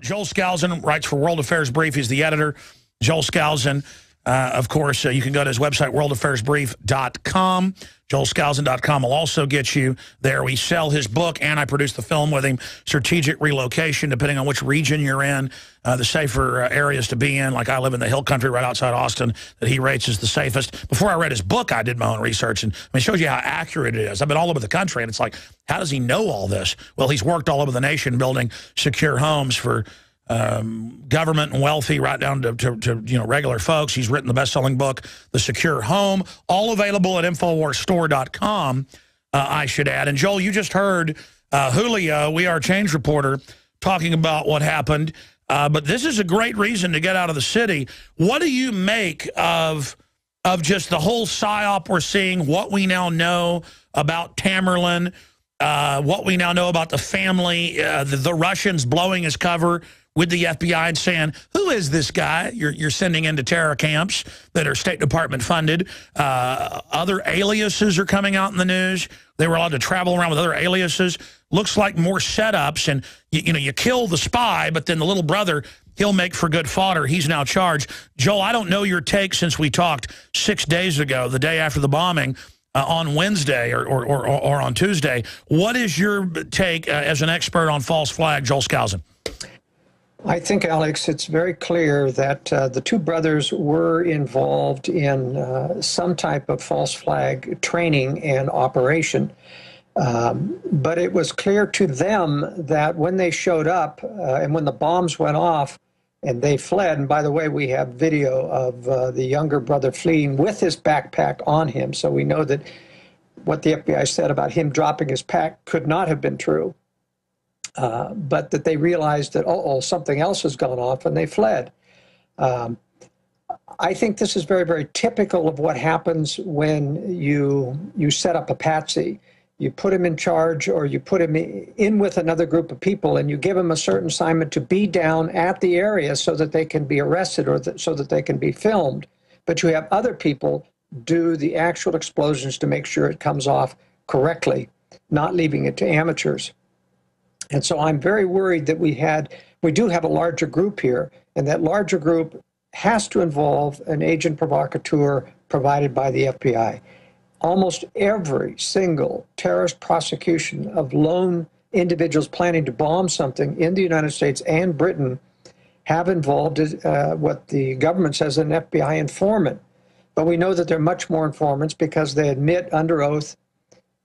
Joel Skousen writes for World Affairs Brief. He's the editor. Joel Skousen, of course, you can go to his website, worldaffairsbrief.com. JoelSkousen.com will also get you there. We sell his book, and I produce the film with him, Strategic Relocation, depending on which region you're in, the safer areas to be in. Like I live in the hill country right outside Austin that he rates as the safest. Before I read his book, I did my own research, and it shows you how accurate it is. I've been all over the country, and it's like, how does he know all this? Well, he's worked all over the nation building secure homes for government and wealthy, right down to regular folks. He's written the best-selling book, The Secure Home, all available at InfoWarsStore.com, I should add. And, Joel, you just heard Julio, We Are Change reporter, talking about what happened. But this is a great reason to get out of the city. What do you make of just the whole psyop we're seeing, what we now know about Tamerlan, what we now know about the family, the Russians blowing his cover with the FBI and saying, who is this guy you're sending into terror camps that are State Department funded? Other aliases are coming out in the news. They were allowed to travel around with other aliases. Looks like more setups. And, you kill the spy, but then the little brother, he'll make for good fodder. He's now charged. Joel, I don't know your take since we talked 6 days ago, the day after the bombing, on Wednesday or on Tuesday. What is your take as an expert on false flag, Joel Skousen? I think, Alex, it's very clear that the two brothers were involved in some type of false flag training and operation. But it was clear to them that when they showed up and when the bombs went off and they fled, and by the way, we have video of the younger brother fleeing with his backpack on him, so we know that what the FBI said about him dropping his pack could not have been true. But that they realized that, something else has gone off, and they fled. I think this is very, very typical of what happens when you set up a patsy. You put him in charge, or you put him in with another group of people, and you give him a certain assignment to be down at the area so that they can be arrested or so that they can be filmed. But you have other people do the actual explosions to make sure it comes off correctly, not leaving it to amateurs. And so I'm very worried that we do have a larger group here, and that larger group has to involve an agent provocateur provided by the FBI. Almost every single terrorist prosecution of lone individuals planning to bomb something in the United States and Britain have involved what the government says an FBI informant. But we know that there are much more informants because they admit under oath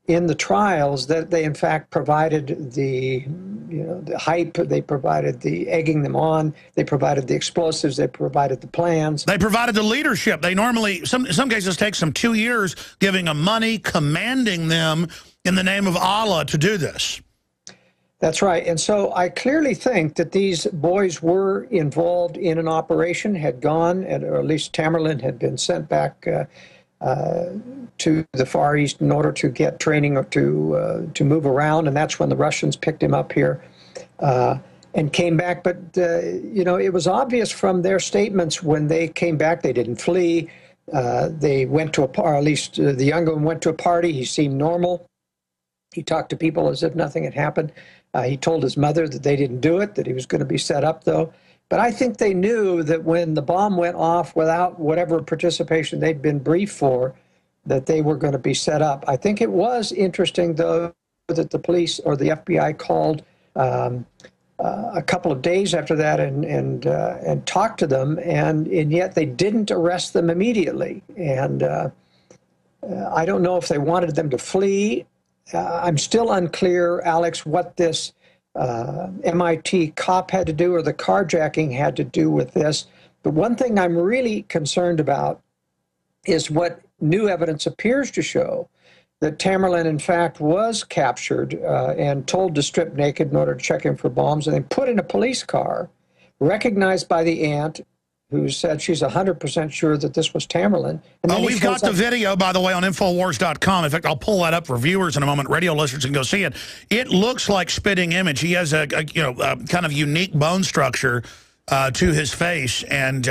in the trials that they in fact provided the hype, they provided the egging them on, they provided the explosives, they provided the plans. They provided the leadership. They normally, in some cases, takes them 2 years giving them money, commanding them in the name of Allah to do this. That's right. And so I clearly think that these boys were involved in an operation, had gone, or at least Tamerlan had been sent back to the Far East in order to get training or to move around, and that's when the Russians picked him up here and came back. But it was obvious from their statements when they came back, they didn't flee. They went to or at least the younger one went to a party. He seemed normal. He talked to people as if nothing had happened. He told his mother that they didn't do it, that he was going to be set up, though. But I think they knew that when the bomb went off without whatever participation they'd been briefed for, that they were going to be set up. I think it was interesting, though, that the police or the FBI called a couple of days after that and talked to them, and yet they didn't arrest them immediately. And I don't know if they wanted them to flee. I'm still unclear, Alex, what this MIT cop had to do or the carjacking had to do with this. But one thing I'm really concerned about is what new evidence appears to show, that Tamerlan, in fact, was captured and told to strip naked in order to check him for bombs, and then put in a police car, recognized by the aunt, who said she's 100% sure that this was Tamerlan. And then we've got the video, by the way, on Infowars.com. In fact, I'll pull that up for viewers in a moment. Radio listeners can go see it. It looks like spitting image. He has a kind of unique bone structure to his face, and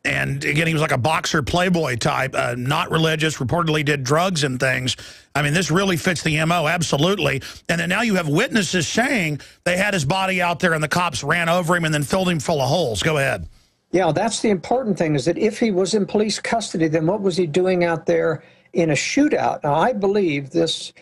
And again, he was like a boxer playboy type, not religious, reportedly did drugs and things. I mean, this really fits the MO, absolutely. And then now you have witnesses saying they had his body out there and the cops ran over him and then filled him full of holes. Go ahead. Yeah, that's the important thing, is that if he was in police custody, then what was he doing out there in a shootout? Now, I believe this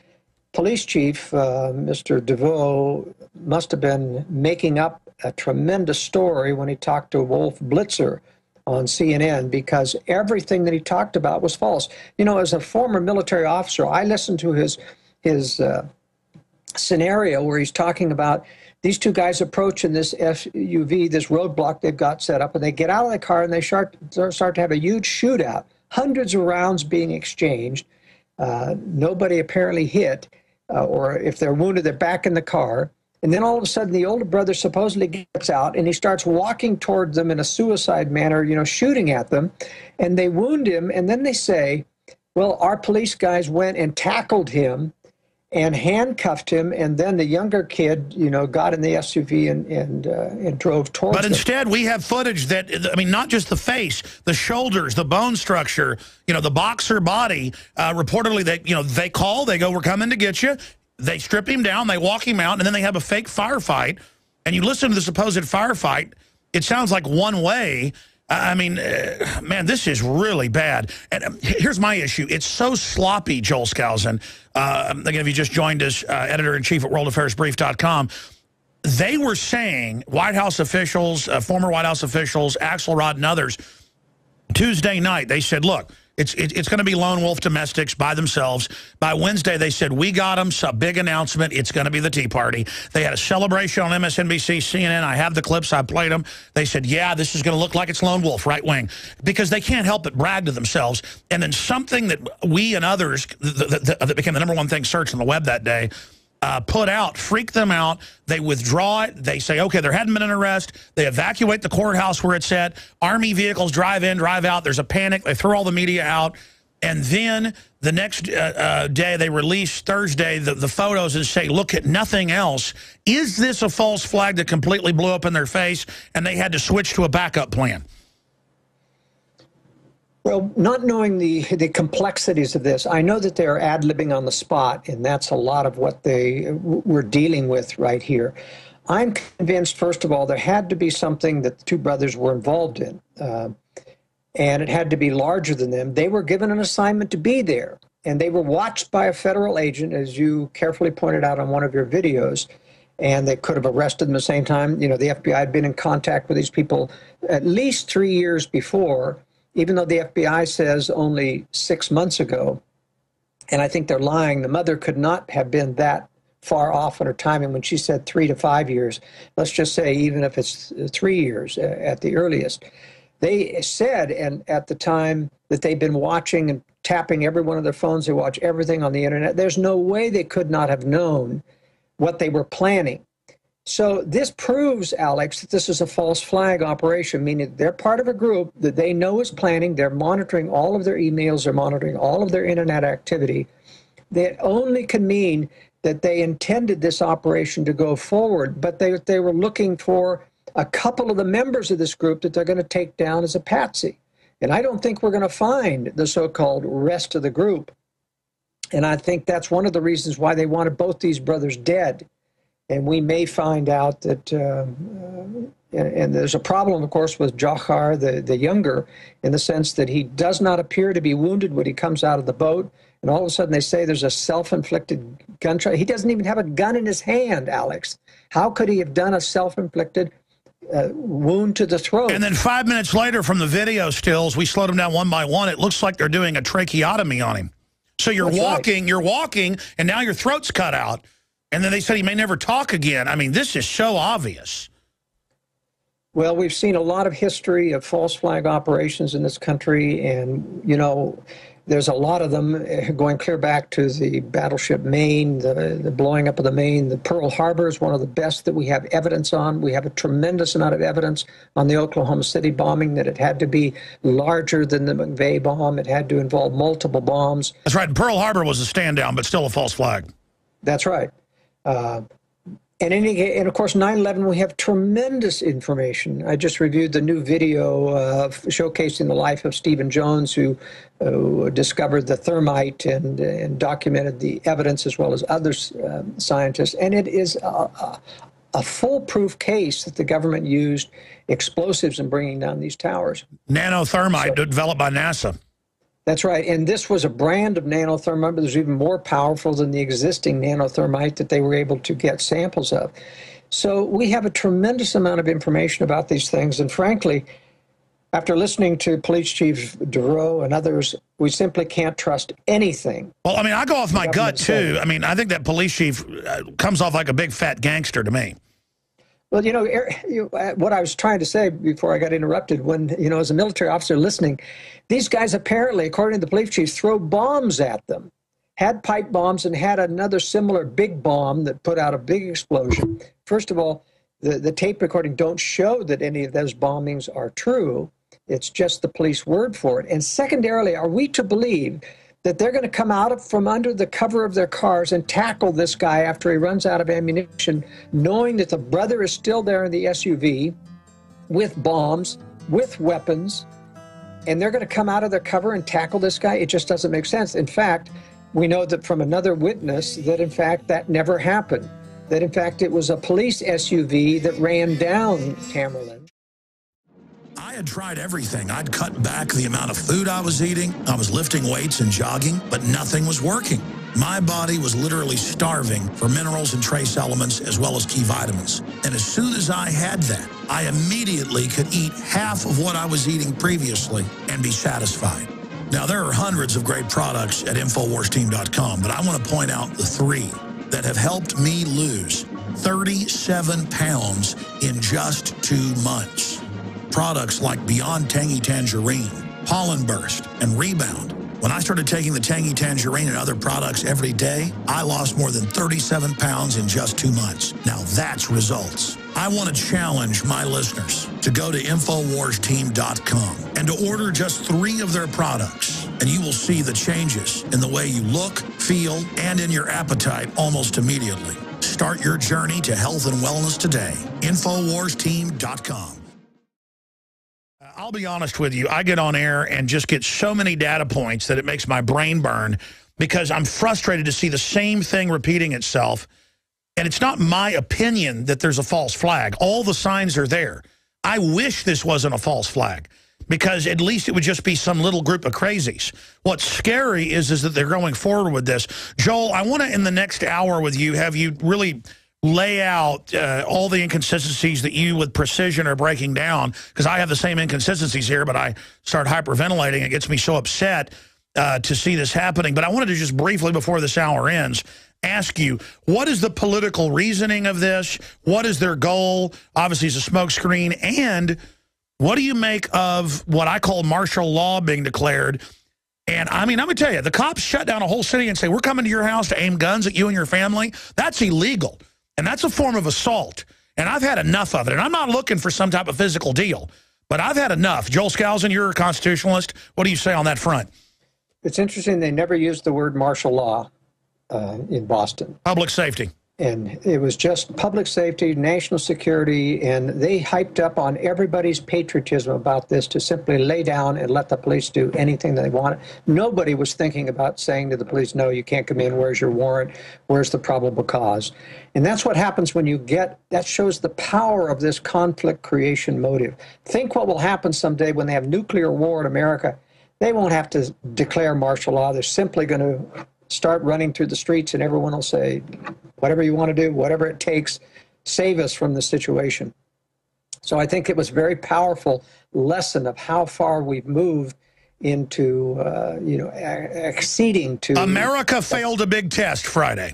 police chief, Mr. DeVoe, must have been making up a tremendous story when he talked to Wolf Blitzer on CNN, because everything that he talked about was false. You know, as a former military officer, I listened to his scenario where he's talking about these two guys approaching this SUV, this roadblock they've got set up, and they get out of the car and they start to have a huge shootout. Hundreds of rounds being exchanged. Nobody apparently hit, or if they're wounded, they're back in the car. And then all of a sudden, the older brother supposedly gets out, and he starts walking toward them in a suicide manner, you know, shooting at them. And they wound him, and then they say, well, our police guys went and tackled him and handcuffed him, and then the younger kid, you know, got in the SUV and drove towards But them. instead, we have footage that, I mean, not just the face, the shoulders, the bone structure, you know, the boxer body. Reportedly, they call, they go, we're coming to get you. They strip him down, they walk him out, and then they have a fake firefight. And you listen to the supposed firefight, it sounds like one way. I mean, man, this is really bad. And here's my issue. It's so sloppy, Joel Skousen. Again, if you just joined us, editor-in-chief at worldaffairsbrief.com, they were saying, White House officials, former White House officials, Axelrod and others, Tuesday night, they said, look, it's going to be lone wolf domestics by themselves. By Wednesday, they said, we got them, a big announcement. It's going to be the Tea Party. They had a celebration on MSNBC, CNN. I have the clips. I played them. They said, yeah, this is going to look like it's lone wolf, right wing, because they can't help but brag to themselves. And then something that we and others, that became the #1 thing searched on the web that day, put out, freak them out. They withdraw it. They say, okay, there hadn't been an arrest. They evacuate the courthouse where it's at. Army vehicles drive in, drive out. There's a panic. They throw all the media out. And then the next day, they release Thursday the photos and say, look at nothing else. Is this a false flag that completely blew up in their face and they had to switch to a backup plan? Well, not knowing the complexities of this, I know that they're ad-libbing on the spot, and that's a lot of what they were dealing with right here. I'm convinced, first of all, there had to be something that the two brothers were involved in, and it had to be larger than them. They were given an assignment to be there, and they were watched by a federal agent, as you carefully pointed out on one of your videos, and they could have arrested them at the same time. You know, the FBI had been in contact with these people at least 3 years before, even though the FBI says only 6 months ago, and I think they're lying. The mother could not have been that far off on her timing when she said 3 to 5 years. Let's just say even if it's 3 years at the earliest. They said, and at the time, that they've been watching and tapping every one of their phones. They watch everything on the internet. There's no way they could not have known what they were planning. So this proves, Alex, that this is a false flag operation, meaning they're part of a group that they know is planning. They're monitoring all of their emails. They're monitoring all of their internet activity. That only can mean that they intended this operation to go forward, but they were looking for a couple of the members of this group that they're going to take down as a patsy. And I don't think we're going to find the so-called rest of the group. And I think that's one of the reasons why they wanted both these brothers dead. And we may find out that, and there's a problem, of course, with Johar, the younger, in the sense that he does not appear to be wounded when he comes out of the boat. And all of a sudden they say there's a self-inflicted gunshot. He doesn't even have a gun in his hand, Alex. How could he have done a self-inflicted wound to the throat? And then 5 minutes later from the video stills, we slowed them down one by one. It looks like they're doing a tracheotomy on him. So you're walking, and now your throat's cut out. And then they said he may never talk again. I mean, this is so obvious. Well, we've seen a lot of history of false flag operations in this country, and, you know, there's a lot of them going clear back to the battleship Maine, the blowing up of the Maine. The Pearl Harbor is one of the best that we have evidence on. We have a tremendous amount of evidence on the Oklahoma City bombing, that it had to be larger than the McVeigh bomb. It had to involve multiple bombs. That's right. Pearl Harbor was a stand down, but still a false flag. That's right. And of course, 9/11, we have tremendous information. I just reviewed the new video showcasing the life of Stephen Jones, who discovered the thermite and documented the evidence, as well as other scientists. And it is a foolproof case that the government used explosives in bringing down these towers. Nanothermite developed by NASA. That's right. And this was a brand of nanothermite that was even more powerful than the existing nanothermite that they were able to get samples of. So we have a tremendous amount of information about these things. And frankly, after listening to Police Chief DeRoe and others, we simply can't trust anything. Well, I mean, I go off my gut, too. I mean, I think that police chief comes off like a big fat gangster to me. Well, what I was trying to say before I got interrupted, when, as a military officer listening, these guys apparently, according to the police chiefs, throw bombs at them, had pipe bombs and had another similar big bomb that put out a big explosion. First of all, the tape recording don't show that any of those bombings are true. It's just the police word for it. And secondarily, are we to believe that they're going to come out from under the cover of their cars and tackle this guy after he runs out of ammunition, knowing that the brother is still there in the SUV with bombs, with weapons, and they're going to come out of their cover and tackle this guy? It just doesn't make sense. In fact, we know that from another witness that, in fact, that never happened, that, in fact, it was a police SUV that ran down Tamerlan. I had tried everything. I'd cut back the amount of food I was eating. I was lifting weights and jogging, but nothing was working. My body was literally starving for minerals and trace elements as well as key vitamins. And as soon as I had that, I immediately could eat half of what I was eating previously and be satisfied. Now, there are hundreds of great products at InfoWarsTeam.com, but I want to point out the 3 that have helped me lose 37 pounds in just 2 months. Products like Beyond Tangy Tangerine, Pollen Burst, and Rebound. When I started taking the Tangy Tangerine and other products every day, I lost more than 37 pounds in just 2 months. Now that's results. I want to challenge my listeners to go to InfoWarsTeam.com and to order just 3 of their products, and you will see the changes in the way you look, feel, and in your appetite almost immediately. Start your journey to health and wellness today. InfoWarsTeam.com. I'll be honest with you, I get on air and just get so many data points that it makes my brain burn because I'm frustrated to see the same thing repeating itself. And it's not my opinion that there's a false flag. All the signs are there. I wish this wasn't a false flag because at least it would just be some little group of crazies. What's scary is that they're going forward with this. Joel, I want to, in the next hour with you, have you really lay out all the inconsistencies that you with precision are breaking down, because I have the same inconsistencies here, but I start hyperventilating. It gets me so upset to see this happening. But I wanted to just briefly, before this hour ends, ask you, what is the political reasoning of this? What is their goal? Obviously, it's a smokescreen. And what do you make of what I call martial law being declared? And, I mean, I'm going to tell you, the cops shut down a whole city and say, we're coming to your house to aim guns at you and your family. That's illegal. And that's a form of assault. And I've had enough of it. And I'm not looking for some type of physical deal. But I've had enough. Joel Skousen, you're a constitutionalist. What do you say on that front? It's interesting they never used the word martial law in Boston. Public safety. And it was just public safety, national security, and they hyped up on everybody's patriotism about this to simply lay down and let the police do anything they wanted. Nobody was thinking about saying to the police, no, you can't come in, where's your warrant, where's the probable cause? And that's what happens when you get, that shows the power of this conflict creation motive. Think what will happen someday when they have nuclear war in America. They won't have to declare martial law. They're simply going to start running through the streets and everyone will say, whatever you want to do, whatever it takes, save us from the situation. So I think it was a very powerful lesson of how far we've moved into, acceding to... America failed a big test Friday.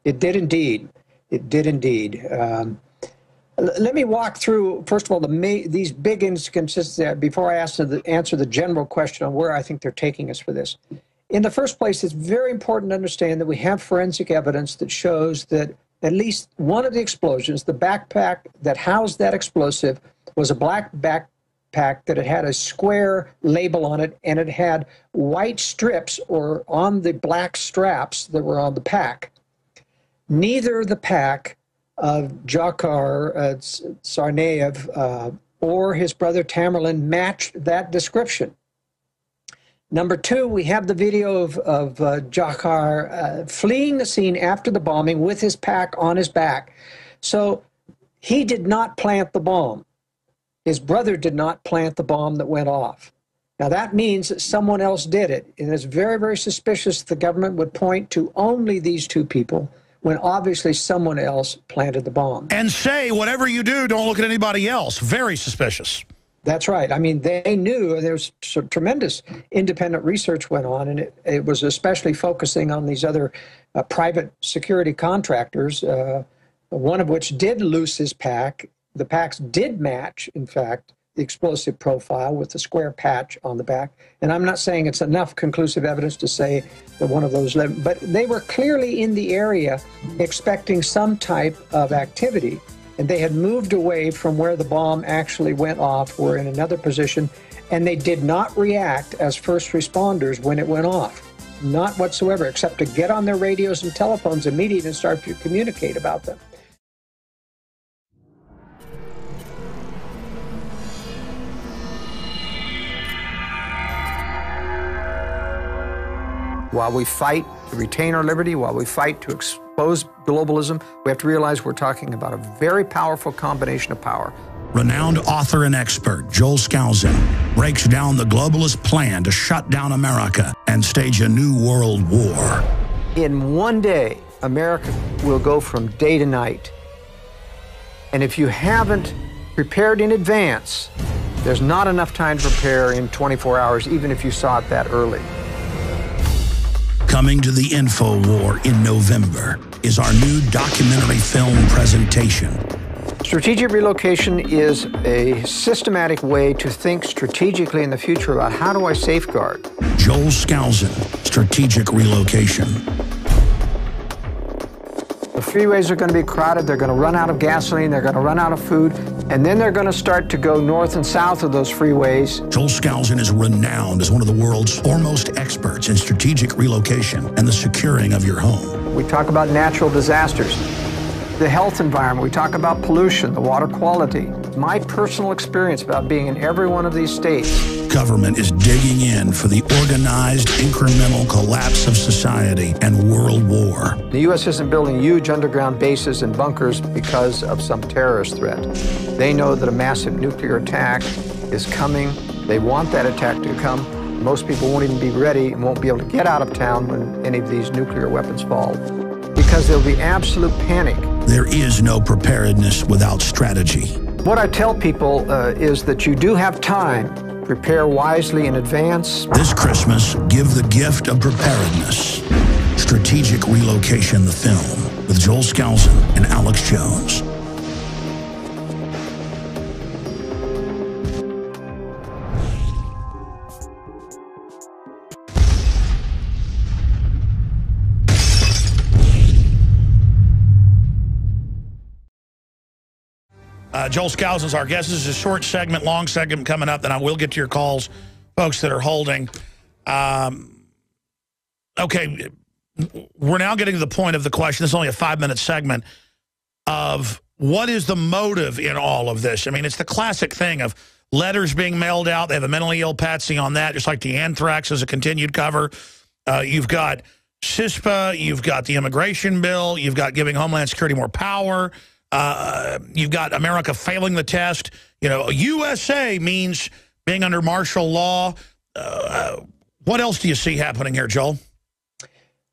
It did indeed. It did indeed. Let me walk through, first of all, these big inconsistencies before I answer the general question on where I think they're taking us for this. In the first place, it's very important to understand that we have forensic evidence that shows that at least one of the explosions, the backpack that housed that explosive, was a black backpack that it had a square label on it, and it had white strips or on the black straps that were on the pack. Neither the pack of Dzhokhar Tsarnaev or his brother Tamerlan matched that description. Number two, we have the video of Dzhokhar fleeing the scene after the bombing with his pack on his back. So he did not plant the bomb. His brother did not plant the bomb that went off. Now that means that someone else did it. And it's very, very suspicious the government would point to only these two people when obviously someone else planted the bomb. And say, whatever you do, don't look at anybody else. Very suspicious. That's right. I mean, they knew there was tremendous independent research went on, and it was especially focusing on these other private security contractors, one of which did loose his pack. The packs did match, in fact, the explosive profile with the square patch on the back. And I'm not saying it's enough conclusive evidence to say that one of those lived, but they were clearly in the area expecting some type of activity. And they had moved away from where the bomb actually went off, were in another position, and they did not react as first responders when it went off. Not whatsoever, except to get on their radios and telephones immediately and start to communicate about them. While we fight to retain our liberty, while we fight to expose globalism, we have to realize we're talking about a very powerful combination of power. Renowned author and expert Joel Skousen breaks down the globalist plan to shut down America and stage a new world war. In one day, America will go from day to night. And if you haven't prepared in advance, there's not enough time to prepare in 24 hours, even if you saw it that early. Coming to the Info War in November is our new documentary film presentation. Strategic relocation is a systematic way to think strategically in the future about how do I safeguard. Joel Skousen, Strategic Relocation. The freeways are going to be crowded, they're going to run out of gasoline, they're going to run out of food, and then they're going to start to go north and south of those freeways. Joel Skousen is renowned as one of the world's foremost experts in strategic relocation and the securing of your home. We talk about natural disasters, the health environment, we talk about pollution, the water quality. My personal experience about being in every one of these states. Government is digging in for the organized, incremental collapse of society and world war. The U.S. isn't building huge underground bases and bunkers because of some terrorist threat. They know that a massive nuclear attack is coming. They want that attack to come. Most people won't even be ready and won't be able to get out of town when any of these nuclear weapons fall, because there'll be absolute panic. There is no preparedness without strategy. What I tell people is that you do have time. Prepare wisely in advance. This Christmas, give the gift of preparedness. Strategic Relocation, the film, with Joel Skousen and Alex Jones. Joel Skousen is our guest. This is a short segment, long segment coming up, then I will get to your calls, folks that are holding. Okay, we're now getting to the point of the question. This is only a 5-minute segment of what is the motive in all of this? I mean, it's the classic thing of letters being mailed out. They have a mentally ill patsy on that, just like the anthrax is a continued cover. You've got CISPA, you've got the immigration bill, you've got giving Homeland Security more power. You've got America failing the test. You know, USA means being under martial law. What else do you see happening here, Joel?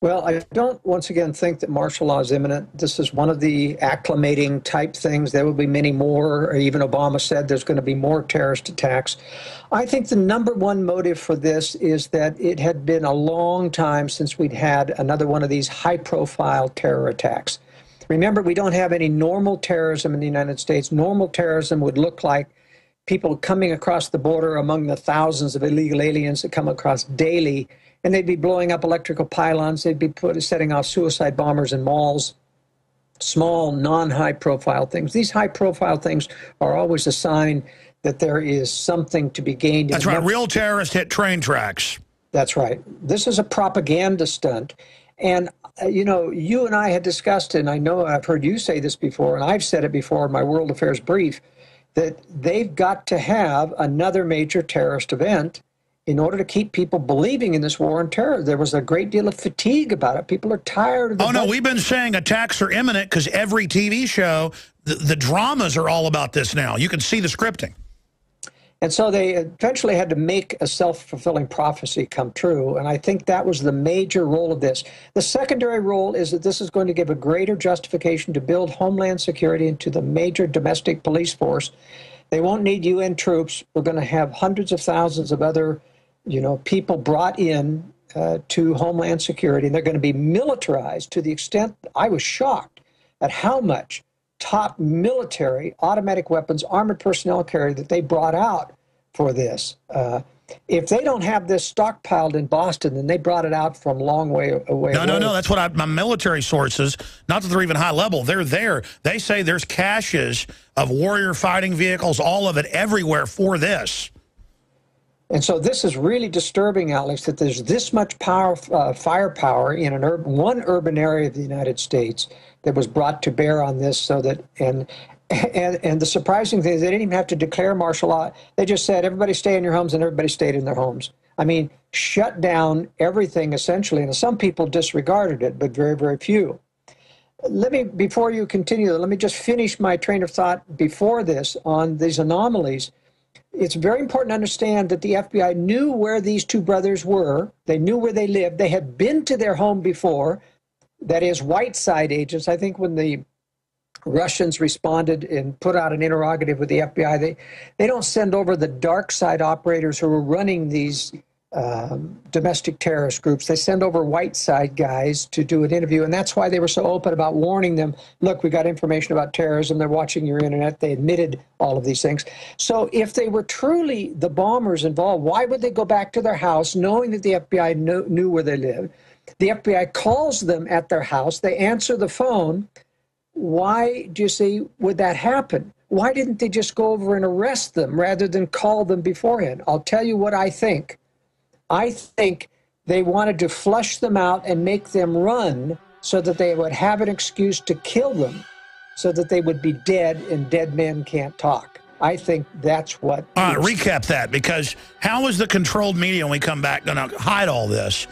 Well, I don't, once again, think that martial law is imminent. This is one of the acclimating type things. There will be many more. Or even Obama said there's going to be more terrorist attacks. I think the number one motive for this is that it had been a long time since we'd had another one of these high-profile terror attacks. Remember, we don't have any normal terrorism in the United States. Normal terrorism would look like people coming across the border among the thousands of illegal aliens that come across daily, and they'd be blowing up electrical pylons. They'd be setting off suicide bombers in malls, small, non-high-profile things. These high-profile things are always a sign that there is something to be gained. That's right. Real terrorists hit train tracks. That's right. This is a propaganda stunt. And, you know, you and I had discussed, and I know I've heard you say this before, and I've said it before in my World Affairs Brief, that they've got to have another major terrorist event in order to keep people believing in this war on terror. There was a great deal of fatigue about it. People are tired of the... Oh, no, we've been saying attacks are imminent because every TV show, the dramas are all about this now. You can see the scripting. And so they eventually had to make a self-fulfilling prophecy come true, and I think that was the major role of this. The secondary role is that this is going to give a greater justification to build Homeland Security into the major domestic police force. They won't need UN troops. We're going to have hundreds of thousands of other, you know, people brought in to Homeland Security, and they're going to be militarized to the extent I was shocked at how much top military automatic weapons, armored personnel carrier that they brought out for this. If they don't have this stockpiled in Boston, then they brought it out from a long way away. No, that's what my military sources, not that they're even high level, they're there. They say there's caches of Warrior fighting vehicles, all of it everywhere for this. And so this is really disturbing, Alex, that there's this much power, firepower in one urban area of the United States that was brought to bear on this. So that and the surprising thing is they didn't even have to declare martial law. They just said everybody stay in your homes, and everybody stayed in their homes. I mean, shut down everything essentially. And some people disregarded it, but very, very few. Before you continue, let me just finish my train of thought before this on these anomalies. It's very important to understand that the FBI knew where these two brothers were. They knew where they lived. They had been to their home before. That is, white side agents. I think when the Russians responded and put out an interrogative with the FBI, they don't send over the dark side operators who were running these domestic terrorist groups. They send over white side guys to do an interview, and that's why they were so open about warning them, look, we got information about terrorism, they're watching your internet. They admitted all of these things. So if they were truly the bombers involved, why would they go back to their house knowing that the FBI knew where they lived? The FBI calls them at their house, they answer the phone. Why, do you see, would that happen? Why didn't they just go over and arrest them rather than call them beforehand? I'll tell you what I think. I think they wanted to flush them out and make them run so that they would have an excuse to kill them, so that they would be dead, and dead men can't talk. I think that's what... All right, recap that, because how is the controlled media, when we come back, going to hide all this?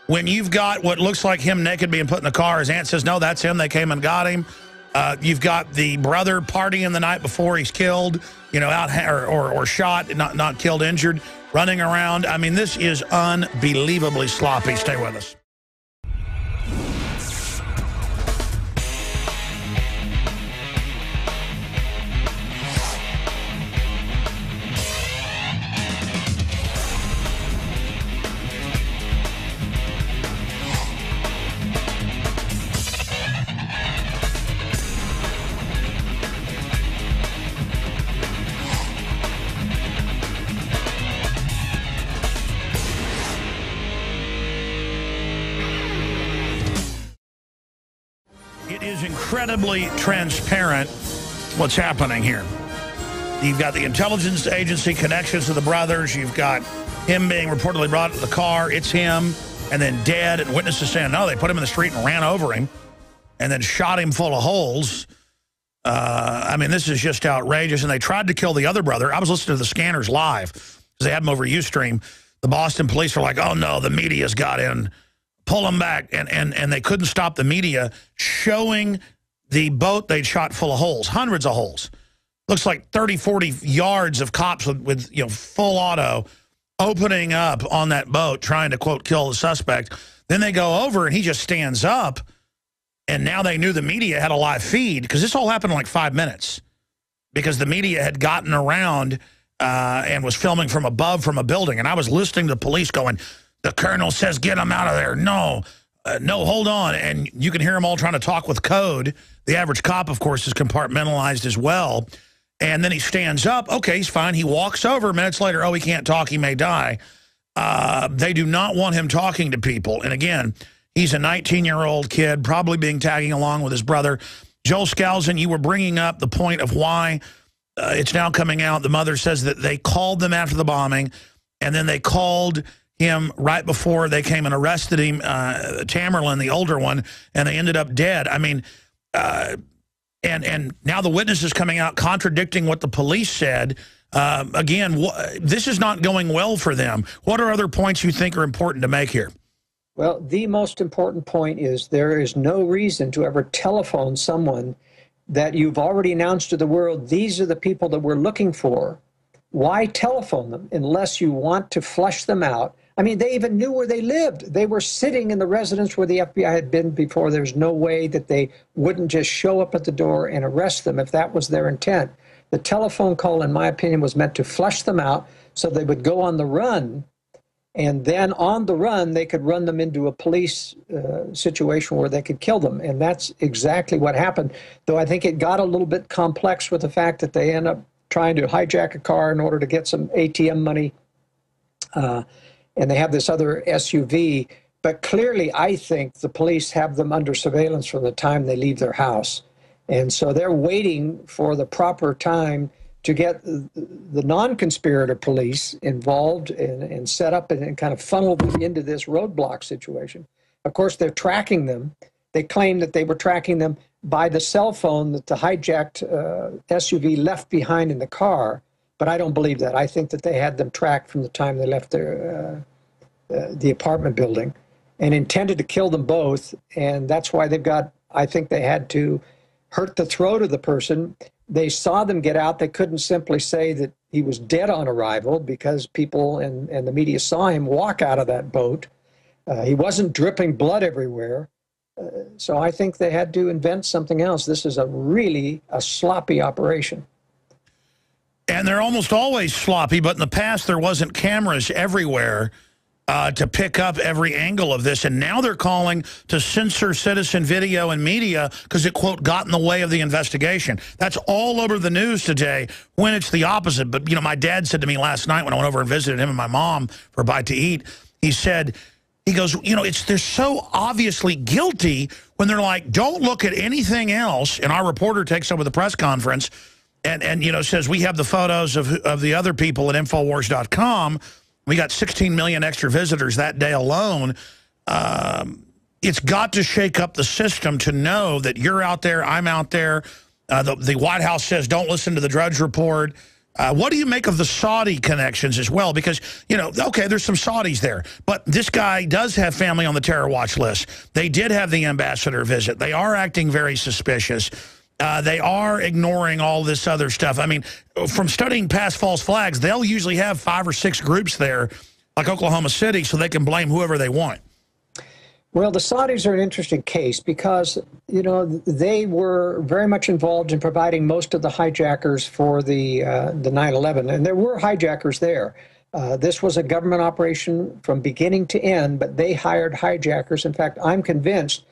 When you've got what looks like him naked being put in the car, his aunt says, no, that's him, they came and got him. You've got the brother partying the night before he's killed, you know, out or shot, not killed, injured, running around. I mean, this is unbelievably sloppy. Stay with us. It is incredibly transparent what's happening here. You've got the intelligence agency connections to the brothers. You've got him being reportedly brought to the car. It's him, and then dead, and witnesses saying, no, they put him in the street and ran over him and then shot him full of holes. I mean, this is just outrageous. And they tried to kill the other brother. I was listening to the Scanners live because they had him over Ustream. The Boston police were like, oh, no, the media's got in. Pull them back, and they couldn't stop the media showing the boat they'd shot full of holes, hundreds of holes. Looks like 30, 40 yards of cops with you know, full auto opening up on that boat trying to, quote, kill the suspect. Then they go over, and he just stands up, and now they knew the media had a live feed, because this all happened in like 5 minutes, because the media had gotten around and was filming from above from a building. And I was listening to the police going, the colonel says, get him out of there. No, no, hold on. And you can hear them all trying to talk with code. The average cop, of course, is compartmentalized as well. And then he stands up. Okay, he's fine. He walks over. Minutes later, oh, he can't talk. He may die. They do not want him talking to people. And again, he's a 19-year-old kid, probably being tagging along with his brother. Joel Skousen, you were bringing up the point of why it's now coming out. The mother says that they called them after the bombing, and then they called him right before they came and arrested him, Tamerlan, the older one, and they ended up dead. I mean, and now the witness is coming out contradicting what the police said. Again, this is not going well for them. What are other points you think are important to make here? Well, the most important point is there is no reason to ever telephone someone that you've already announced to the world, these are the people that we're looking for. Why telephone them unless you want to flush them out? I mean, they even knew where they lived. They were sitting in the residence where the FBI had been before. There's no way that they wouldn't just show up at the door and arrest them if that was their intent. The telephone call, in my opinion, was meant to flush them out so they would go on the run. And then on the run, they could run them into a police situation where they could kill them. And that's exactly what happened. Though I think it got a little bit complex with the fact that they end up trying to hijack a car in order to get some ATM money. And they have this other SUV. But clearly, I think the police have them under surveillance from the time they leave their house. And so they're waiting for the proper time to get the non-conspirator police involved and set up and kind of funnel them into this roadblock situation. Of course, they're tracking them. They claim that they were tracking them by the cell phone that the hijacked SUV left behind in the car, but I don't believe that. I think that they had them tracked from the time they left their the apartment building and intended to kill them both, and that's why they've got, I think they had to hurt the throat of the person. They saw them get out. They couldn't simply say that he was dead on arrival because people and the media saw him walk out of that boat. He wasn't dripping blood everywhere. So I think they had to invent something else. This is really a sloppy operation. And they're almost always sloppy, but in the past there wasn't cameras everywhere to pick up every angle of this. And now they're calling to censor citizen video and media because it, quote, got in the way of the investigation. That's all over the news today when it's the opposite. But, you know, my dad said to me last night when I went over and visited him and my mom for a bite to eat, he goes, you know, they're so obviously guilty when they're like, don't look at anything else. And our reporter takes over the press conference and you know, says, we have the photos of the other people at Infowars.com. We got 16 million extra visitors that day alone. It's got to shake up the system to know that you're out there, I'm out there. The White House says don't listen to the Drudge Report. What do you make of the Saudi connections as well? Because, you know, okay, there's some Saudis there. But this guy does have family on the terror watch list. They did have the ambassador visit. They are acting very suspicious. They are ignoring all this other stuff. I mean, from studying past false flags, they'll usually have 5 or 6 groups there, like Oklahoma City, so they can blame whoever they want. Well, the Saudis are an interesting case because, you know, they were very much involved in providing most of the hijackers for the 9/11, and there were hijackers there. This was a government operation from beginning to end, but they hired hijackers. In fact, I'm convinced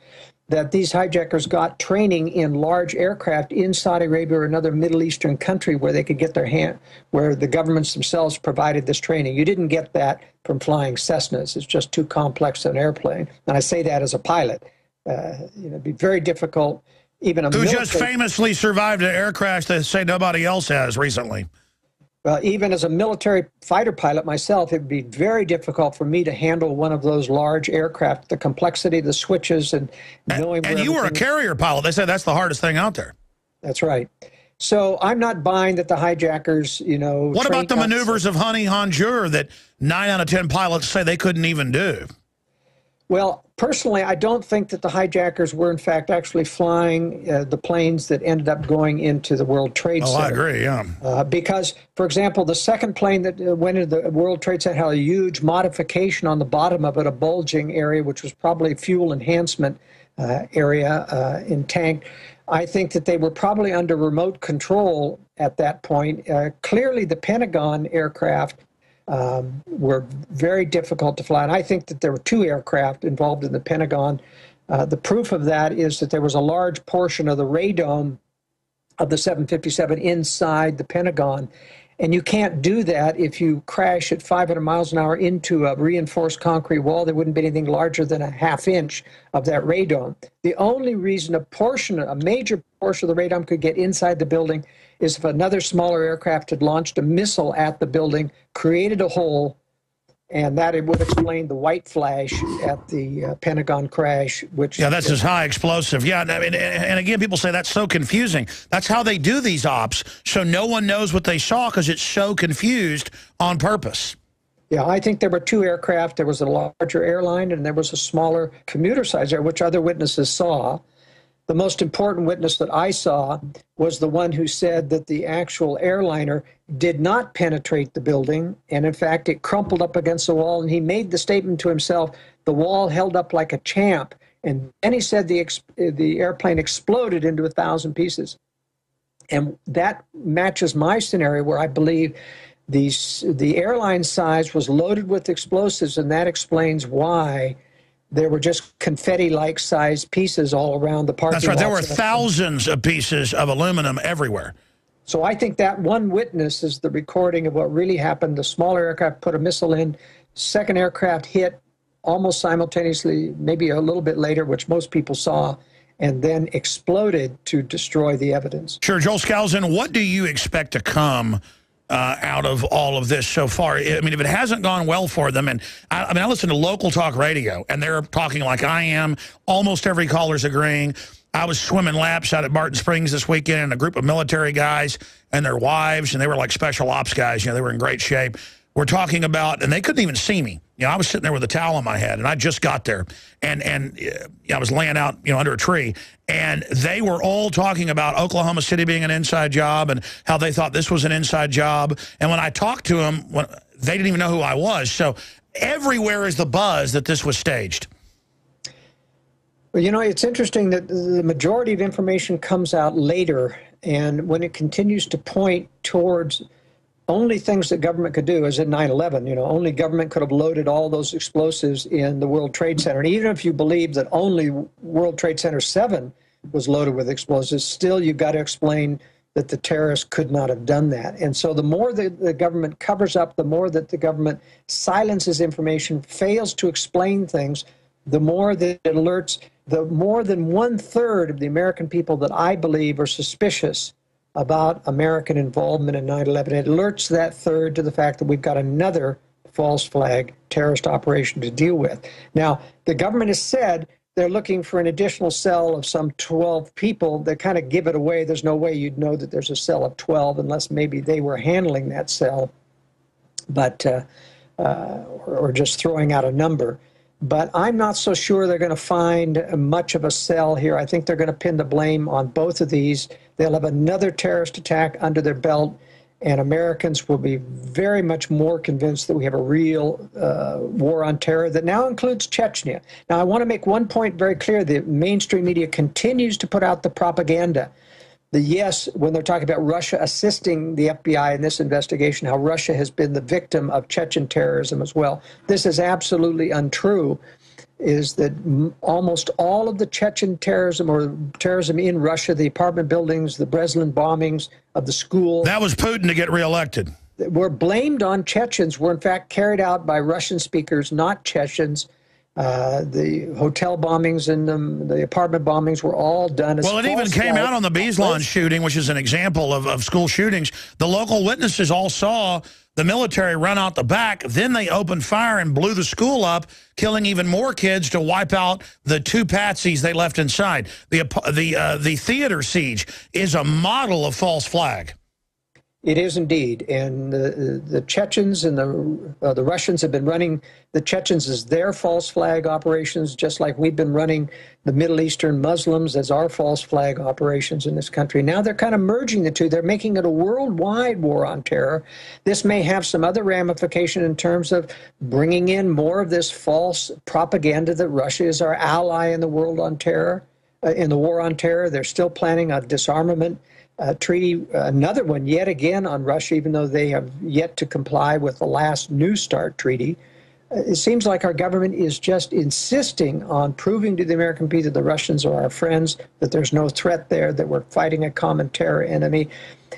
that these hijackers got training in large aircraft in Saudi Arabia or another Middle Eastern country where they could get their hand, where the governments themselves provided this training. You didn't get that from flying Cessnas. It's just too complex an airplane. And I say that as a pilot. You know, it'd be very difficult, even a Who military, just famously survived an air crash that say nobody else has recently. Even as a military fighter pilot myself, it would be very difficult for me to handle one of those large aircraft, the complexity of the switches and knowing And you were a carrier pilot. They said that's the hardest thing out there. That's right. So I'm not buying that the hijackers, you know... What about the maneuvers of Honey Hanjour that 9 out of 10 pilots say they couldn't even do? Well, personally, I don't think that the hijackers were, in fact, actually flying the planes that ended up going into the World Trade Center. Oh, I agree, yeah. Because, for example, the second plane that went into the World Trade Center had a huge modification on the bottom of it, a bulging area, which was probably fuel enhancement area in tank. I think that they were probably under remote control at that point. Clearly, the Pentagon aircraft were very difficult to fly. And I think that there were 2 aircraft involved in the Pentagon. The proof of that is that there was a large portion of the radome of the 757 inside the Pentagon. And you can't do that if you crash at 500 miles an hour into a reinforced concrete wall. There wouldn't be anything larger than a ½ inch of that radome. The only reason a major portion of the radome could get inside the building is if another smaller aircraft had launched a missile at the building, created a hole, And that it would explain the white flash at the Pentagon crash, which... Yeah, that's his high explosive. Yeah, I mean, and again, people say that's so confusing. That's how they do these ops, so no one knows what they saw because it's so confused on purpose. Yeah, I think there were two aircraft. There was a larger airline and there was a smaller commuter-sized air, which other witnesses saw. The most important witness that I saw was the one who said that the actual airliner did not penetrate the building, and in fact, it crumpled up against the wall, and he made the statement to himself, the wall held up like a champ, and then he said the airplane exploded into 1,000 pieces. And that matches my scenario where I believe the airline size was loaded with explosives, and that explains why there were just confetti-like sized pieces all around the parking lot. That's right. There were thousands of pieces of aluminum everywhere. So I think that one witness is the recording of what really happened. The smaller aircraft put a missile in. Second aircraft hit almost simultaneously, maybe a little bit later, which most people saw, and then exploded to destroy the evidence. Sure. Joel Skousen, what do you expect to come out of all of this so far? I mean, if it hasn't gone well for them, and I listen to local talk radio, and they're talking like I am. Almost every caller's agreeing. I was swimming laps out at Barton Springs this weekend, and a group of military guys and their wives, and they were like special ops guys. You know, they were in great shape. We're talking about, and they couldn't even see me. You know, I was sitting there with a towel on my head, and I just got there, and I was laying out, you know, under a tree, and they were all talking about Oklahoma City being an inside job and how they thought this was an inside job. And when I talked to them, they didn't even know who I was. So everywhere is the buzz that this was staged. Well, you know, it's interesting that the majority of information comes out later, and when it continues to point towards only things that government could do, as in 9/11, you know, only government could have loaded all those explosives in the World Trade Center. And even if you believe that only World Trade Center 7 was loaded with explosives, still you've got to explain that the terrorists could not have done that. And so the more the government covers up, the more that the government silences information, fails to explain things, the more that it alerts the more than 1/3 of the American people that I believe are suspicious about American involvement in 9/11. It alerts that third to the fact that we've got another false flag terrorist operation to deal with. Now, the government has said they're looking for an additional cell of some 12 people. They kind of give it away. There's no way you'd know that there's a cell of 12 unless maybe they were handling that cell, but or just throwing out a number. But I'm not so sure they're going to find much of a cell here. I think they're going to pin the blame on both of these. They'll have another terrorist attack under their belt, and Americans will be very much more convinced that we have a real war on terror that now includes Chechnya. Now, I want to make one point very clear. The mainstream media continues to put out the propaganda. Yes, when they're talking about Russia assisting the FBI in this investigation, how Russia has been the victim of Chechen terrorism as well. This is absolutely untrue, is that almost all of the Chechen terrorism or terrorism in Russia, the apartment buildings, the Breslin bombings of the school. That was Putin to get reelected. Were blamed on Chechens, were in fact carried out by Russian speakers, not Chechens. The hotel bombings and the apartment bombings were all done as... Well, it even came out on the Beslan shooting, which is an example of school shootings. The local witnesses all saw the military run out the back. Then they opened fire and blew the school up, killing even more kids to wipe out the 2 patsies they left inside. The theater siege is a model of false flag. It is indeed, and the Chechens and the Russians have been running the Chechens as their false flag operations, just like we've been running the Middle Eastern Muslims as our false flag operations in this country. Now they're kind of merging the two. They're making it a worldwide war on terror. This may have some other ramification in terms of bringing in more of this false propaganda that Russia is our ally in the world on terror, in the war on terror. They're still planning a disarmament treaty, another one yet again on Russia, even though they have yet to comply with the last New START treaty. It seems like our government is just insisting on proving to the American people that the Russians are our friends, that there's no threat there, that we're fighting a common terror enemy.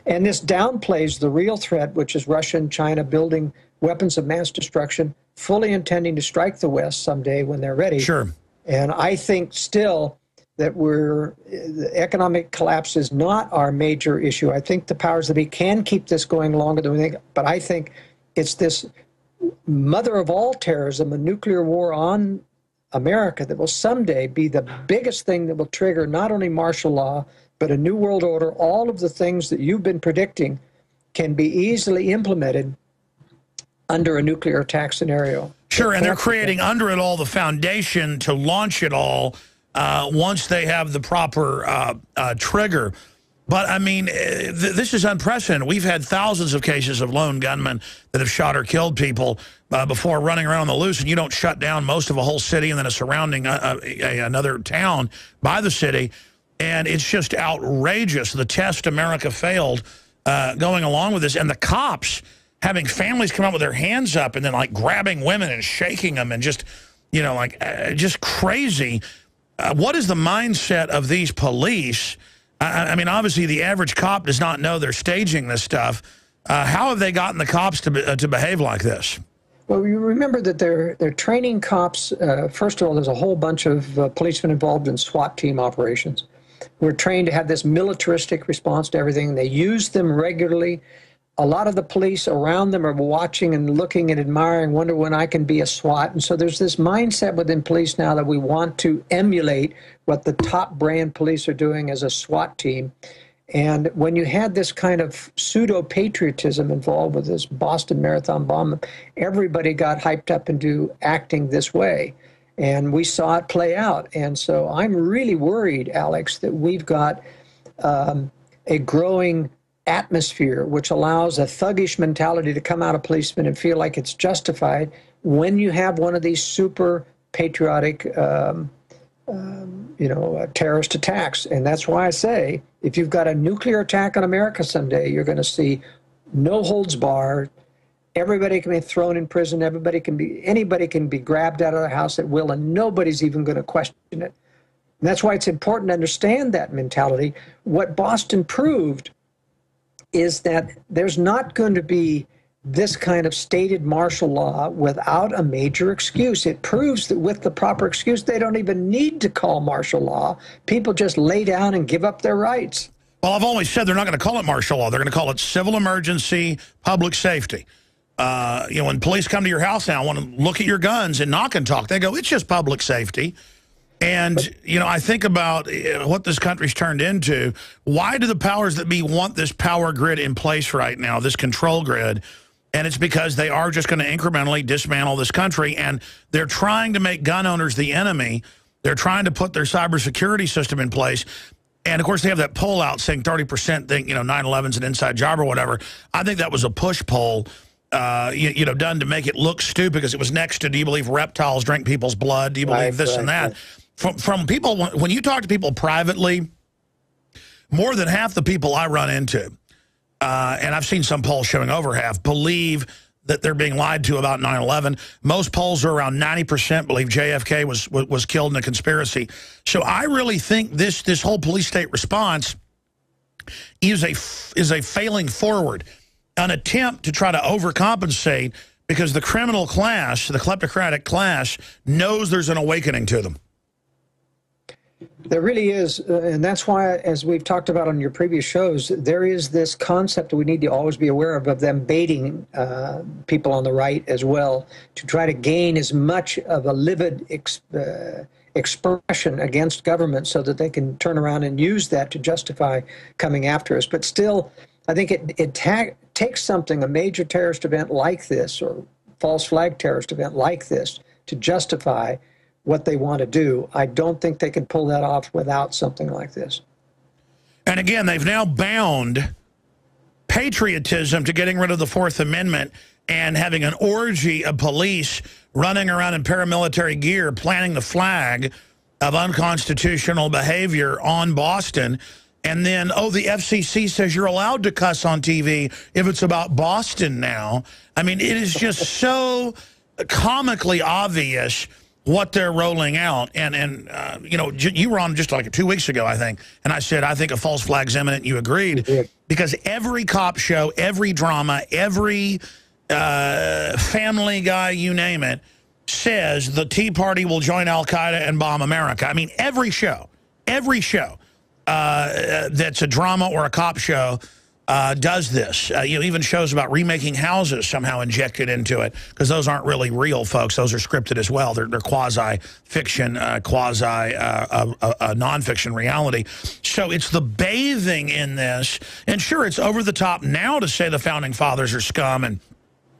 And this downplays the real threat, which is Russia and China building weapons of mass destruction, fully intending to strike the West someday when they're ready. Sure. And I think still that the economic collapse is not our major issue. I think the powers that be can keep this going longer than we think, but I think it's this mother of all terrorism, a nuclear war on America that will someday be the biggest thing that will trigger not only martial law, but a new world order. All of the things that you've been predicting can be easily implemented under a nuclear attack scenario. Sure, and they're creating under it all the foundation to launch it all once they have the proper trigger. But, I mean, this is unprecedented. We've had thousands of cases of lone gunmen that have shot or killed people before running around on the loose, and you don't shut down most of a whole city and then a surrounding another town by the city. And it's just outrageous, the test America failed going along with this. And the cops having families come out with their hands up and then, like, grabbing women and shaking them and just, you know, like, just crazy. What is the mindset of these police? I mean, obviously, the average cop does not know they're staging this stuff. How have they gotten the cops to behave like this? Well, you remember that they're training cops. First of all, there's a whole bunch of policemen involved in SWAT team operations who are trained to have this militaristic response to everything. They use them regularly. A lot of the police around them are watching and looking and admiring, wonder when I can be a SWAT. And so there's this mindset within police now that we want to emulate what the top brand police are doing as a SWAT team. And when you had this kind of pseudo-patriotism involved with this Boston Marathon bomb, everybody got hyped up into acting this way. And we saw it play out. And so I'm really worried, Alex, that we've got a growing atmosphere which allows a thuggish mentality to come out of policemen and feel like it's justified when you have one of these super patriotic terrorist attacks. And that's why I say, if you've got a nuclear attack on America someday, you're going to see no holds barred. Everybody can be thrown in prison. Anybody can be grabbed out of their house at will, and nobody's even going to question it. And that's why it's important to understand that mentality. What Boston proved is that there's not going to be this kind of stated martial law without a major excuse. It proves that with the proper excuse, they don't even need to call martial law. People just lay down and give up their rights. Well, I've always said they're not going to call it martial law. They're going to call it civil emergency, public safety. When police come to your house now, want to look at your guns and knock and talk, they go, it's just public safety. And, I think about what this country's turned into. Why do the powers that be want this power grid in place right now, this control grid? And it's because they are just going to incrementally dismantle this country. And they're trying to make gun owners the enemy. They're trying to put their cybersecurity system in place. And, of course, they have that poll out saying 30% think, 9/11's an inside job or whatever. I think that was a push poll, done to make it look stupid because it was next to, do you believe reptiles drink people's blood? Do you believe this and that? From people, when you talk to people privately, more than half the people I run into, and I've seen some polls showing over half, believe that they're being lied to about 9/11. Most polls are around 90% believe JFK was killed in a conspiracy. So I really think this whole police state response is a failing forward, an attempt to try to overcompensate because the criminal class, the kleptocratic class, knows there's an awakening to them. There really is, and that's why, as we've talked about on your previous shows, there is this concept that we need to always be aware of them baiting people on the right as well to try to gain as much of a livid expression against government so that they can turn around and use that to justify coming after us. But still, I think it takes something, a major terrorist event like this, or false flag terrorist event like this, to justify what they want to do. I don't think they can pull that off without something like this. And again, they've now bound patriotism to getting rid of the Fourth Amendment and having an orgy of police running around in paramilitary gear, planting the flag of unconstitutional behavior on Boston. And then, the FCC says you're allowed to cuss on TV if it's about Boston now. I mean, it is just so comically obvious what they're rolling out. And you were on just like 2 weeks ago, I think, and I said, I think a false flag's imminent, and you agreed. Because every cop show, every drama, every Family Guy, you name it, says the Tea Party will join Al-Qaeda and bomb America. I mean, every show that's a drama or a cop show does this. Even shows about remaking houses somehow injected into it, because those aren't really real, folks. Those are scripted as well. They're quasi-fiction, non-fiction reality. So it's the bathing in this. And sure, it's over the top now to say the Founding Fathers are scum and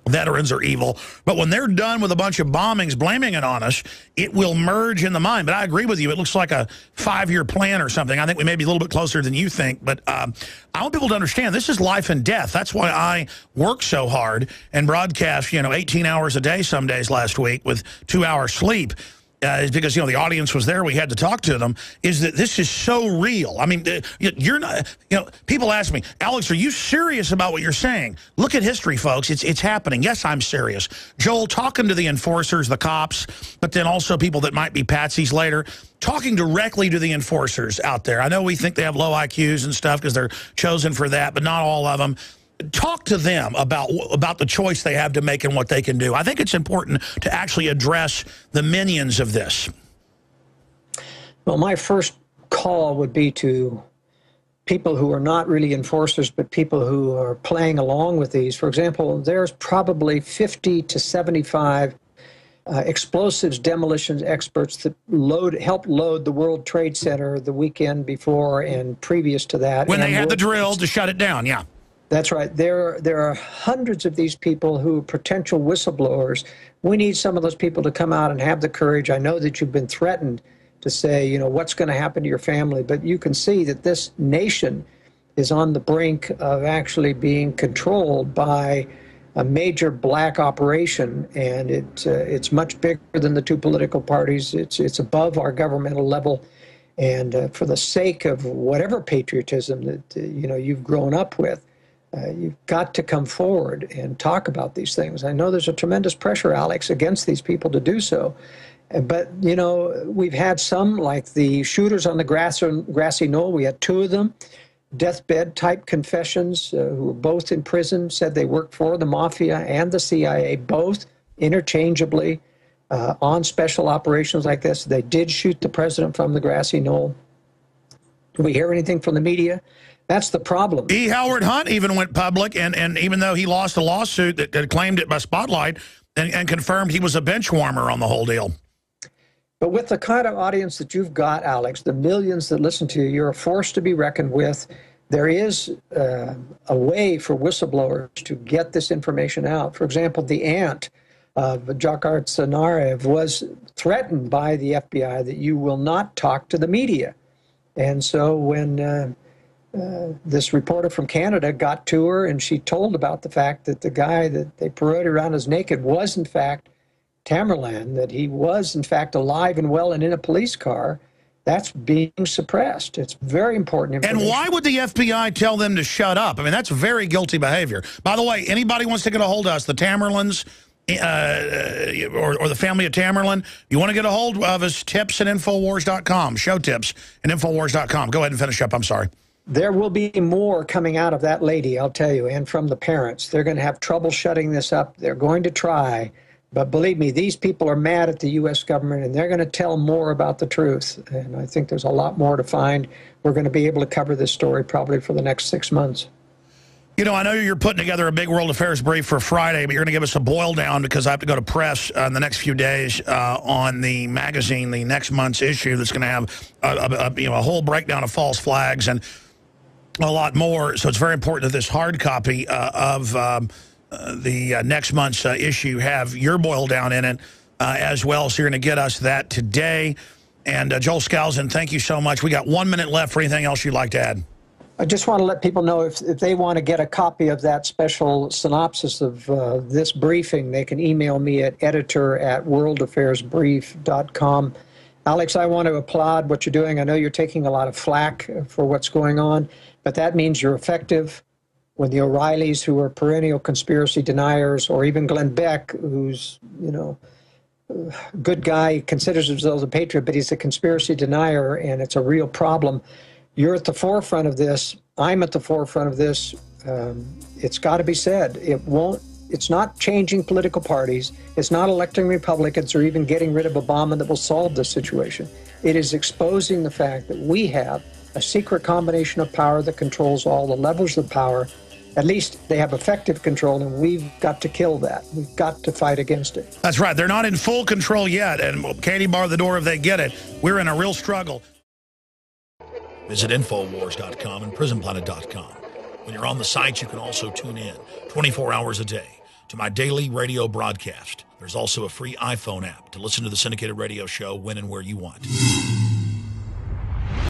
veterans are evil, but when they're done with a bunch of bombings blaming it on us, it will merge in the mind. But I agree with you. It looks like a 5-year plan or something. I think we may be a little bit closer than you think, but I want people to understand this is life and death. That's why I work so hard and broadcast, 18 hours a day some days last week with 2 hours sleep. Is because, the audience was there. We had to talk to them. Is that this is so real. I mean, you're not, people ask me, Alex, are you serious about what you're saying? Look at history, folks. It's happening. Yes, I'm serious. Joel, talking to the enforcers, the cops, but then also people that might be patsies later, talking directly to the enforcers out there. I know we think they have low IQs and stuff because they're chosen for that, but not all of them. Talk to them about the choice they have to make and what they can do. I think it's important to actually address the minions of this. Well, my first call would be to people who are not really enforcers, but people who are playing along with these. For example, there's probably 50 to 75 explosives demolitions experts that helped load the World Trade Center the weekend before and previous to that. When they had the drill to shut it down, yeah. That's right. There are hundreds of these people who are potential whistleblowers. We need some of those people to come out and have the courage. I know that you've been threatened to say, what's going to happen to your family, but you can see that this nation is on the brink of actually being controlled by a major black operation, and it's much bigger than the two political parties. It's above our governmental level, and for the sake of whatever patriotism that you've grown up with, you've got to come forward and talk about these things. I know there's a tremendous pressure, Alex, against these people to do so. But, we've had some, like the shooters on the grassy knoll. We had 2 of them, deathbed-type confessions, who were both in prison, said they worked for the mafia and the CIA, both interchangeably on special operations like this. They did shoot the president from the grassy knoll. Do we hear anything from the media? That's the problem. E. Howard Hunt even went public, and even though he lost a lawsuit that claimed it by Spotlight and confirmed he was a bench warmer on the whole deal. But with the kind of audience that you've got, Alex, the millions that listen to you, you're a force to be reckoned with. There is a way for whistleblowers to get this information out. For example, the aunt of Tsarnaev was threatened by the FBI that you will not talk to the media. And so when this reporter from Canada got to her and she told about the fact that the guy that they paraded around as naked was in fact Tamerlan, that he was in fact alive and well and in a police car, that's being suppressed. It's very important information. And why would the FBI tell them to shut up? I mean, that's very guilty behavior. By the way, anybody wants to get a hold of us, the Tamerlans, or the family of Tamerlan, you want to get a hold of us, tips at Infowars.com, show tips at Infowars.com. Go ahead and finish up. I'm sorry. There will be more coming out of that lady, I'll tell you, and from the parents. They're going to have trouble shutting this up. They're going to try. But believe me, these people are mad at the U.S. government, and they're going to tell more about the truth. And I think there's a lot more to find. We're going to be able to cover this story probably for the next 6 months. I know you're putting together a big World Affairs brief for Friday, but you're going to give us a boil down because I have to go to press in the next few days on the magazine, the next month's issue that's going to have a whole breakdown of false flags and a lot more. So it's very important that this hard copy of the next month's issue have your boil down in it as well. So you're going to get us that today. And Joel Skousen, thank you so much. We got 1 minute left for anything else you'd like to add. I just want to let people know if they want to get a copy of that special synopsis of this briefing, they can email me at editor@worldaffairsbrief.com. Alex, I want to applaud what you're doing. I know you're taking a lot of flack for what's going on, but that means you're effective. When the O'Reillys, who are perennial conspiracy deniers, or even Glenn Beck, who's, good guy, considers himself a patriot, but he's a conspiracy denier, and it's a real problem. You're at the forefront of this. I'm at the forefront of this. It's got to be said. It's not changing political parties. It's not electing Republicans or even getting rid of Obama that will solve this situation. It is exposing the fact that we have a secret combination of power that controls all the levels of power. At least they have effective control, and we've got to kill that. We've got to fight against it. That's right. They're not in full control yet, and can't bar the door if they get it. We're in a real struggle. Visit Infowars.com and PrisonPlanet.com. When you're on the site, you can also tune in 24 hours a day to my daily radio broadcast. There's also a free iPhone app to listen to the syndicated radio show when and where you want.